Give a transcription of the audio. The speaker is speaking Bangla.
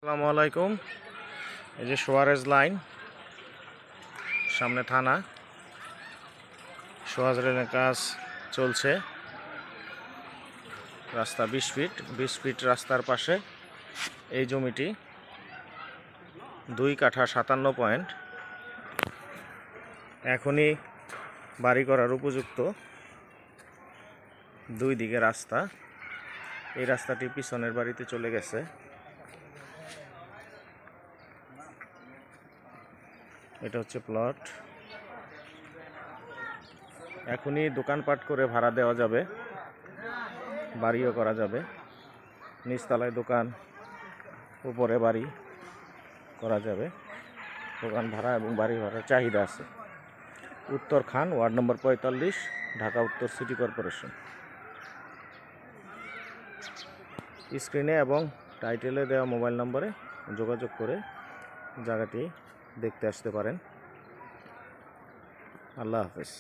আসসালামু আলাইকুম। এই যে সোয়ারেজ লাইন, সামনে থানা, সোয়ারেজ লাইনের কাজ চলছে। রাস্তা 20 ফিট রাস্তার পাশে এই জমিটি 2 কাঠা 57 পয়েন্ট। এখনই বাড়ি করার উপযুক্ত। দুই দিকে রাস্তা, এই রাস্তাটি পিছনের বাড়িতে চলে গেছে। এটা হচ্ছে প্লট। এখনই দোকানপাট করে ভাড়া দেওয়া যাবে, বাড়িও করা যাবে। নিচতলায় দোকান, উপরে বাড়ি করা যাবে। দোকান ভাড়া এবং বাড়ি ভাড়ার চাহিদা আছে। উত্তর খান, ওয়ার্ড নম্বর 45, ঢাকা উত্তর সিটি কর্পোরেশন। স্ক্রিনে এবং টাইটেলে দেওয়া মোবাইল নম্বরে যোগাযোগ করে জায়গাটি দেখতে আসতে পারেন। আল্লাহ হাফেজ।